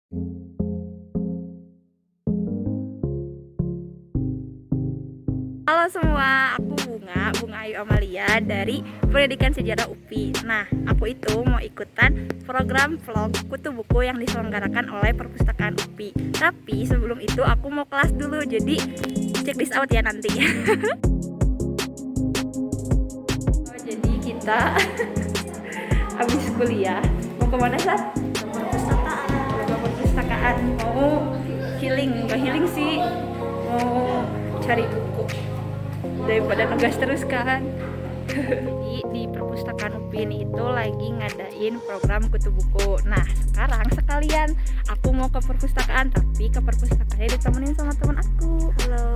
Halo semua, aku Bunga Ayu Amalia dari Pendidikan Sejarah UPI. Nah, aku itu mau ikutan program vlog kutu buku yang diselenggarakan oleh Perpustakaan UPI. Tapi sebelum itu aku mau kelas dulu, jadi check this out ya nanti. Jadi kita habis kuliah mau kemana Sat? Ke perpustakaan. Mau healing, nggak healing sih, mau cari buku daripada ngegas terus kan. Jadi di perpustakaan UPI ini itu lagi ngadain program kutu buku. Nah sekarang sekalian aku mau ke perpustakaan, tapi ke perpustakaannya ditemenin sama teman aku. Halo.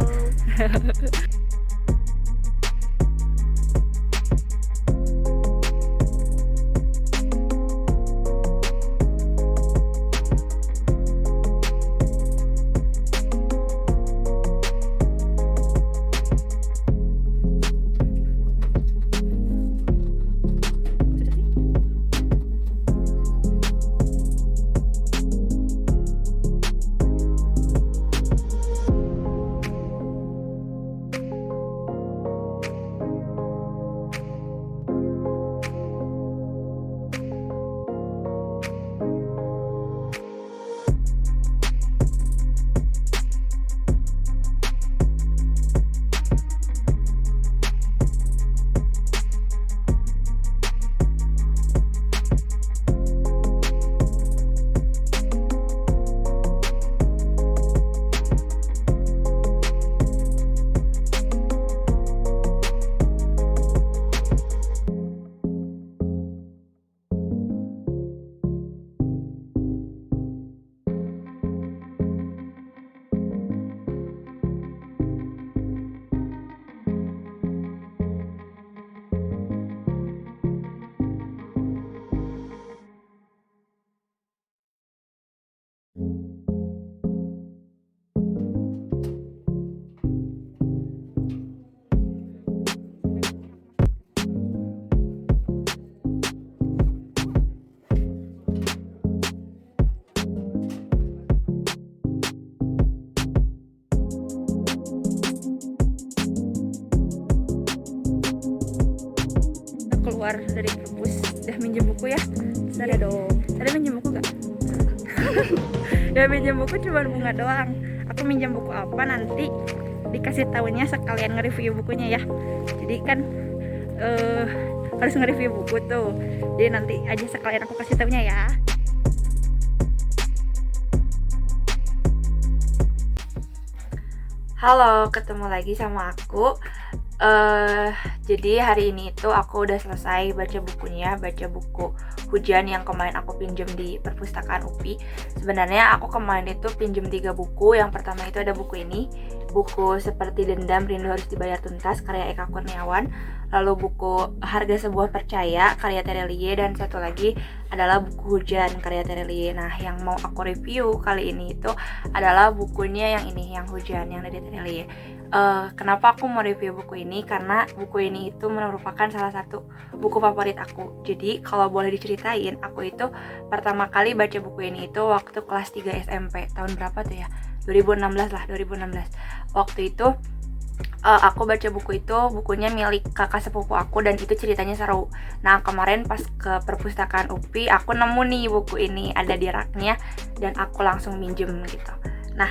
Keluar dari perpus, udah minjem buku ya? Iya dong. Tadi minjem buku gak? Ya minjem buku cuma Bunga doang. Aku minjem buku apa nanti dikasih tahunya sekalian nge-review bukunya ya. Jadi kan harus nge-review buku tuh. Jadi nanti aja sekalian aku kasih tahunya ya. Halo, ketemu lagi sama aku. Jadi hari ini itu aku udah selesai baca bukunya, baca buku Hujan yang kemarin aku pinjem di perpustakaan UPI. Sebenarnya aku kemarin itu pinjem 3 buku. Yang pertama itu ada buku ini, buku Seperti Dendam Rindu Harus Dibayar Tuntas karya Eka Kurniawan. Lalu buku Harga Sebuah Percaya karya Terelie, dan satu lagi adalah buku Hujan karya Terelie. Nah, yang mau aku review kali ini itu adalah bukunya yang ini, yang Hujan yang dari Terelie. Kenapa aku mau review buku ini? Karena buku ini itu merupakan salah satu buku favorit aku. Jadi kalau boleh diceritain, aku itu pertama kali baca buku ini itu waktu kelas 3 SMP. Tahun berapa tuh ya? 2016 lah, 2016. Waktu itu aku baca buku itu, bukunya milik kakak sepupu aku dan itu ceritanya seru. Nah kemarin pas ke perpustakaan UPI, aku nemu nih buku ini ada di raknya dan aku langsung minjem gitu. Nah,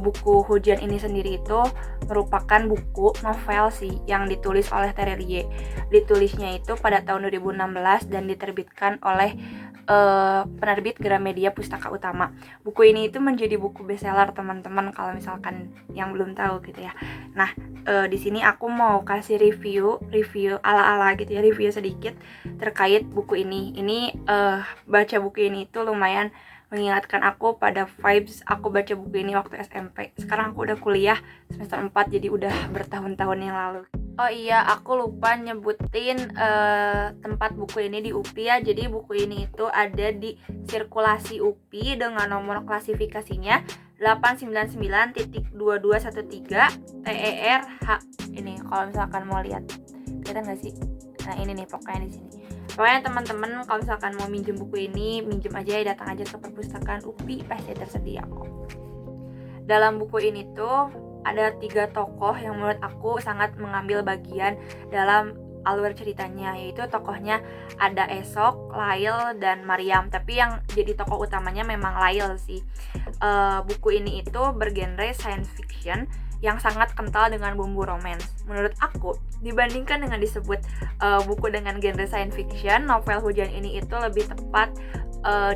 buku Hujan ini sendiri itu merupakan buku novel sih yang ditulis oleh Terelie. Ditulisnya itu pada tahun 2016 dan diterbitkan oleh penerbit Gramedia Pustaka Utama. Buku ini itu menjadi buku bestseller teman-teman kalau misalkan yang belum tahu gitu ya. Nah, di sini aku mau kasih review ala-ala gitu ya, review sedikit terkait buku ini. Ini baca buku ini itu lumayan mengingatkan aku pada vibes aku baca buku ini waktu SMP. Sekarang aku udah kuliah semester 4, jadi udah bertahun-tahun yang lalu. Oh iya, aku lupa nyebutin tempat buku ini di UPI ya. Jadi buku ini itu ada di sirkulasi UPI dengan nomor klasifikasinya 899.2213 TERH. Ini kalau misalkan mau lihat, kelihatan nggak sih? Nah ini nih pokoknya di sini. Pokoknya teman-teman kalau misalkan mau minjem buku ini, minjem aja ya, datang aja ke perpustakaan UPI, pasti tersedia kok. Dalam buku ini tuh ada 3 tokoh yang menurut aku sangat mengambil bagian dalam alur ceritanya, yaitu tokohnya ada Esok, Lail, dan Maryam. Tapi yang jadi tokoh utamanya memang Lail sih. Buku ini itu bergenre science fiction yang sangat kental dengan bumbu romance. Menurut aku, dibandingkan dengan disebut buku dengan genre science fiction, novel Hujan ini itu lebih tepat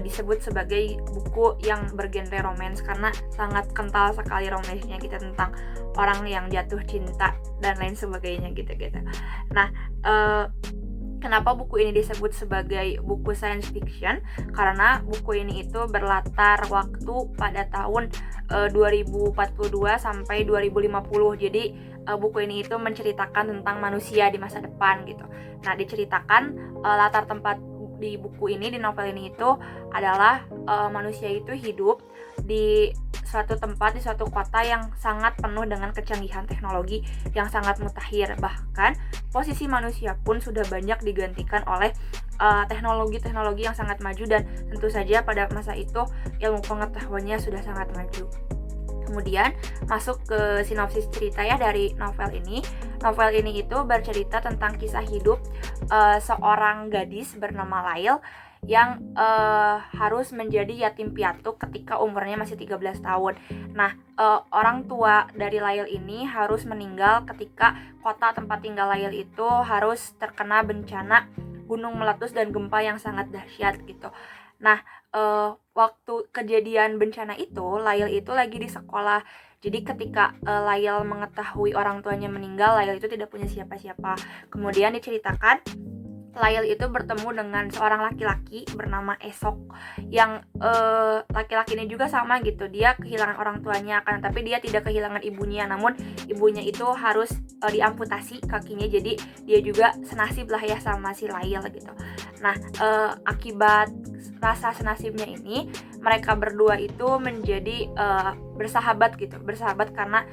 disebut sebagai buku yang bergenre romance karena sangat kental sekali romansnya gitu, tentang orang yang jatuh cinta dan lain sebagainya gitu-gitu. Nah, kenapa buku ini disebut sebagai buku science fiction? Karena buku ini itu berlatar waktu pada tahun 2042 sampai 2050. Jadi buku ini itu menceritakan tentang manusia di masa depan gitu. Nah, diceritakan latar tempat di buku ini, di novel ini itu adalah manusia itu hidup di suatu tempat, di suatu kota yang sangat penuh dengan kecanggihan teknologi yang sangat mutakhir. Bahkan posisi manusia pun sudah banyak digantikan oleh teknologi-teknologi yang sangat maju, dan tentu saja pada masa itu ilmu pengetahuannya sudah sangat maju. Kemudian masuk ke sinopsis cerita ya dari novel ini. Novel ini itu bercerita tentang kisah hidup seorang gadis bernama Lail yang harus menjadi yatim piatu ketika umurnya masih 13 tahun. Nah, orang tua dari Lail ini harus meninggal ketika kota tempat tinggal Lail itu harus terkena bencana gunung meletus dan gempa yang sangat dahsyat gitu. Nah, waktu kejadian bencana itu, Lail itu lagi di sekolah. Jadi ketika Lail mengetahui orang tuanya meninggal, Lail itu tidak punya siapa-siapa. Kemudian diceritakan Lail itu bertemu dengan seorang laki-laki bernama Esok, yang laki-laki ini juga sama gitu, dia kehilangan orang tuanya kan, tapi dia tidak kehilangan ibunya, namun ibunya itu harus diamputasi kakinya, jadi dia juga senasib lah ya sama si Lail gitu. Nah, akibat rasa senasibnya ini, mereka berdua itu menjadi bersahabat gitu, bersahabat karena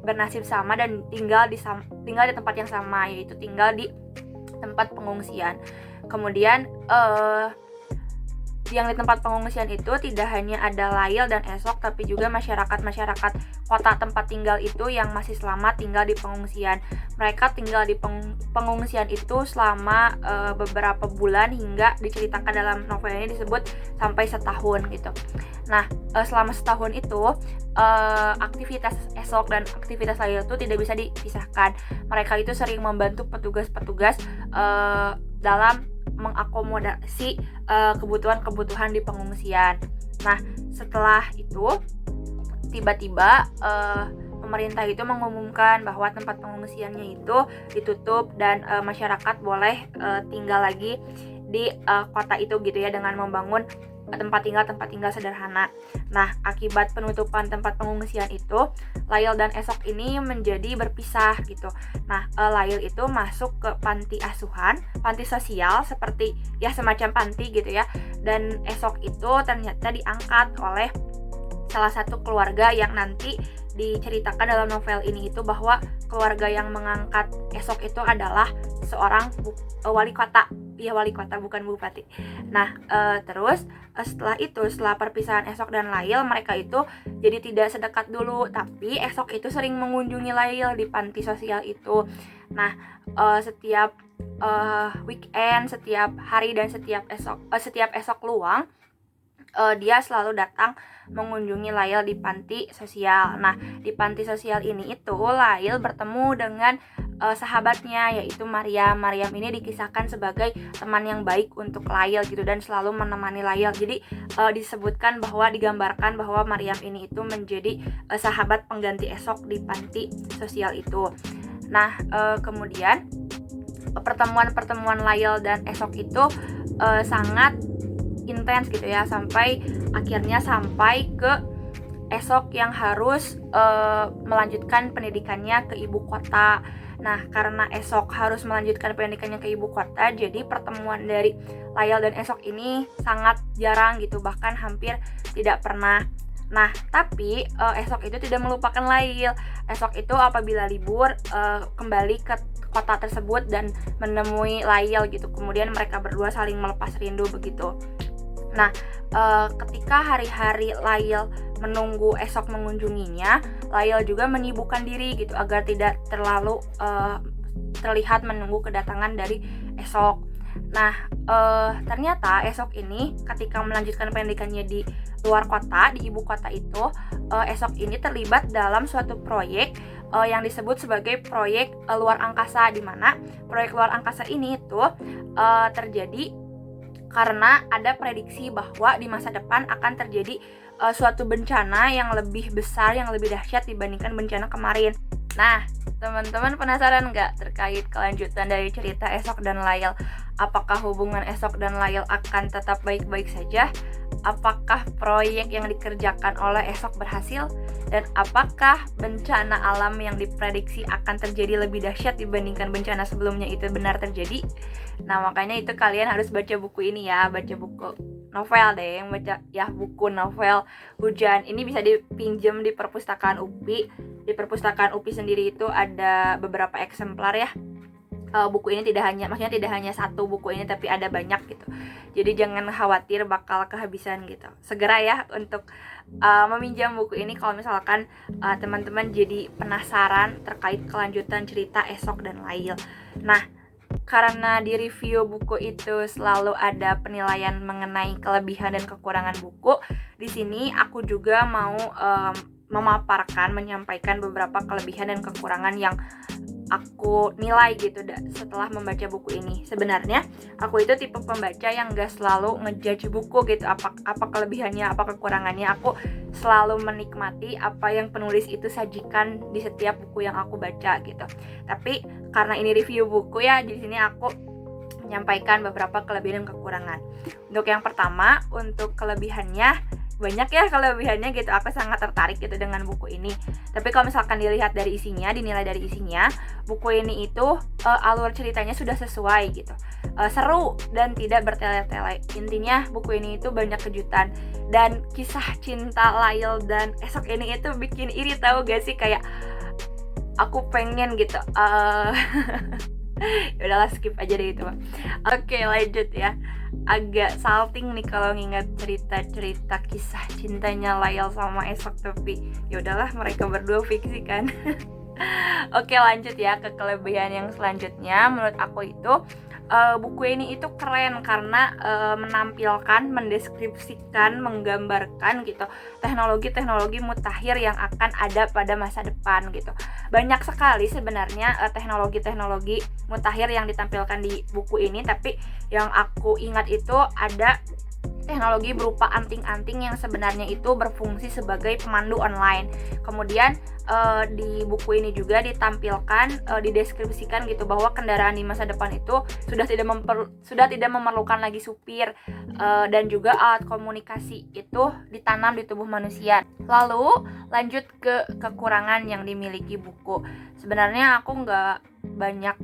bernasib sama dan tinggal di tempat yang sama, yaitu tinggal di tempat pengungsian. Kemudian yang di tempat pengungsian itu tidak hanya ada Lail dan Esok, tapi juga masyarakat kota tempat tinggal itu yang masih selamat tinggal di pengungsian. Mereka tinggal di pengungsian itu selama beberapa bulan, hingga diceritakan dalam novel ini disebut sampai setahun gitu. Nah, selama setahun itu aktivitas Esok dan aktivitas Lail itu tidak bisa dipisahkan. Mereka itu sering membantu petugas-petugas dalam mengakomodasi kebutuhan-kebutuhan di pengungsian. Nah, setelah itu tiba-tiba pemerintah itu mengumumkan bahwa tempat pengungsiannya itu ditutup dan masyarakat boleh tinggal lagi di kota itu gitu ya, dengan membangun tempat tinggal sederhana. Nah, akibat penutupan tempat pengungsian itu, Lail dan Esok ini menjadi berpisah gitu. Nah, Lail itu masuk ke panti asuhan, panti sosial seperti ya semacam panti gitu ya. Dan Esok itu ternyata diangkat oleh salah satu keluarga yang nanti diceritakan dalam novel ini itu, bahwa keluarga yang mengangkat Esok itu adalah seorang wali kota. Iya, wali kota, bukan bupati. Nah, terus setelah perpisahan Esok dan Lail, mereka itu jadi tidak sedekat dulu, tapi Esok itu sering mengunjungi Lail di panti sosial itu. Nah, setiap weekend, setiap hari dan setiap esok luang, dia selalu datang mengunjungi Lail di panti sosial. Nah, di panti sosial ini itu Lail bertemu dengan sahabatnya, yaitu Maryam. Maryam ini dikisahkan sebagai teman yang baik untuk Lail gitu, dan selalu menemani Lail. Jadi digambarkan bahwa Maryam ini itu menjadi sahabat pengganti Esok di panti sosial itu. Nah, kemudian pertemuan Lail dan Esok itu sangat intens gitu ya, sampai ke Esok yang harus melanjutkan pendidikannya ke ibu kota. Nah, karena Esok harus melanjutkan pendidikannya ke ibu kota, jadi pertemuan dari Lail dan Esok ini sangat jarang gitu, bahkan hampir tidak pernah. Nah, tapi esok itu tidak melupakan Lail. Esok itu apabila libur kembali ke kota tersebut dan menemui Lail gitu. Kemudian mereka berdua saling melepas rindu begitu. Nah, ketika hari-hari Lail menunggu esok mengunjunginya, Lail juga menyibukkan diri gitu agar tidak terlalu terlihat menunggu kedatangan dari esok. Nah, ternyata esok ini ketika melanjutkan pendidikannya di luar kota, di ibu kota itu, esok ini terlibat dalam suatu proyek yang disebut sebagai proyek luar angkasa, di mana proyek luar angkasa ini itu terjadi karena ada prediksi bahwa di masa depan akan terjadi suatu bencana yang lebih besar, yang lebih dahsyat dibandingkan bencana kemarin. Nah, teman-teman penasaran nggak terkait kelanjutan dari cerita Esok dan Lail? Apakah hubungan Esok dan Lail akan tetap baik-baik saja? Apakah proyek yang dikerjakan oleh Esok berhasil? Dan apakah bencana alam yang diprediksi akan terjadi lebih dahsyat dibandingkan bencana sebelumnya itu benar terjadi? Nah, makanya itu kalian harus baca buku ini ya, baca buku novel deh, yang baca ya buku novel Hujan. Ini bisa dipinjam di perpustakaan UPI. Di perpustakaan UPI sendiri itu ada beberapa eksemplar ya. Buku ini tidak hanya satu buku ini, tapi ada banyak gitu. Jadi jangan khawatir bakal kehabisan gitu. Segera ya untuk meminjam buku ini kalau misalkan teman-teman jadi penasaran terkait kelanjutan cerita Esok dan Lail. Nah, karena di review buku itu selalu ada penilaian mengenai kelebihan dan kekurangan buku, di sini aku juga mau menyampaikan beberapa kelebihan dan kekurangan yang aku nilai gitu setelah membaca buku ini. Sebenarnya aku itu tipe pembaca yang gak selalu ngejudge buku gitu, apa kelebihannya, apa kekurangannya. Aku selalu menikmati apa yang penulis itu sajikan di setiap buku yang aku baca gitu. Tapi karena ini review buku ya, di sini aku menyampaikan beberapa kelebihan dan kekurangan. Untuk yang pertama, untuk kelebihannya, banyak ya kelebihannya gitu. Aku sangat tertarik gitu dengan buku ini. Tapi kalau misalkan dinilai dari isinya, buku ini itu alur ceritanya sudah sesuai gitu. Seru dan tidak bertele-tele. Intinya buku ini itu banyak kejutan, dan kisah cinta Lail dan Esok ini itu bikin iri, tahu gak sih? Kayak aku pengen gitu. Udahlah, skip aja deh itu. Oke, lanjut ya. Agak salting nih kalau ngingat cerita-cerita kisah cintanya Lail sama Esok, tapi ya udahlah, mereka berdua fiksi kan. Oke, lanjut ya ke kelebihan yang selanjutnya. Menurut aku itu buku ini itu keren karena menampilkan, mendeskripsikan, menggambarkan gitu teknologi-teknologi mutakhir yang akan ada pada masa depan gitu. Banyak sekali sebenarnya teknologi-teknologi mutakhir yang ditampilkan di buku ini, tapi yang aku ingat itu ada teknologi berupa anting-anting yang sebenarnya itu berfungsi sebagai pemandu online. Kemudian di buku ini juga ditampilkan, dideskripsikan gitu bahwa kendaraan di masa depan itu sudah tidak memerlukan lagi supir, dan juga alat komunikasi itu ditanam di tubuh manusia. Lalu lanjut ke kekurangan yang dimiliki buku. Sebenarnya aku nggak banyak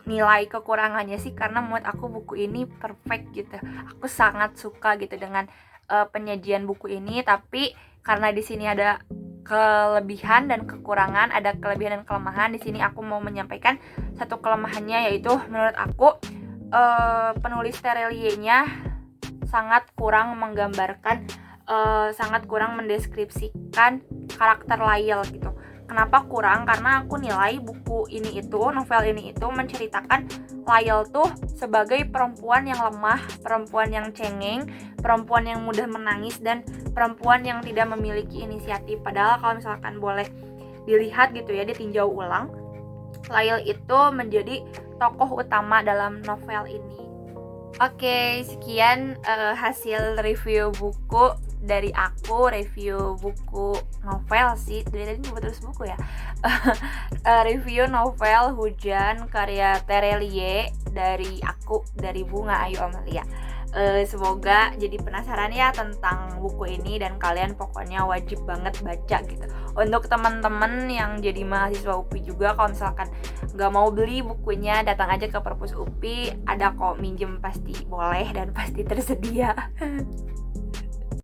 nilai kekurangannya sih, karena menurut aku buku ini perfect gitu. Aku sangat suka gitu dengan penyajian buku ini. Tapi karena di sini ada kelebihan dan kekurangan, ada kelebihan dan kelemahan. Di sini aku mau menyampaikan satu kelemahannya, yaitu menurut aku penulis Terelie-nya sangat kurang menggambarkan, sangat kurang mendeskripsikan karakter Lail gitu. Kenapa kurang? Karena aku nilai novel ini itu menceritakan Lail tuh sebagai perempuan yang lemah, perempuan yang cengeng, perempuan yang mudah menangis, dan perempuan yang tidak memiliki inisiatif. Padahal kalau misalkan boleh dilihat gitu ya, ditinjau ulang, Lail itu menjadi tokoh utama dalam novel ini. Oke, sekian hasil review buku dari aku, review buku novel sih, dari tadi nyebut terus buku ya. Review novel Hujan karya Terelie dari Bunga Ayu Amalia. Semoga jadi penasaran ya tentang buku ini, dan kalian pokoknya wajib banget baca gitu. Untuk teman-teman yang jadi mahasiswa UPI juga, kalau misalkan gak mau beli bukunya, datang aja ke perpus UPI, ada kok minjem, pasti boleh dan pasti tersedia.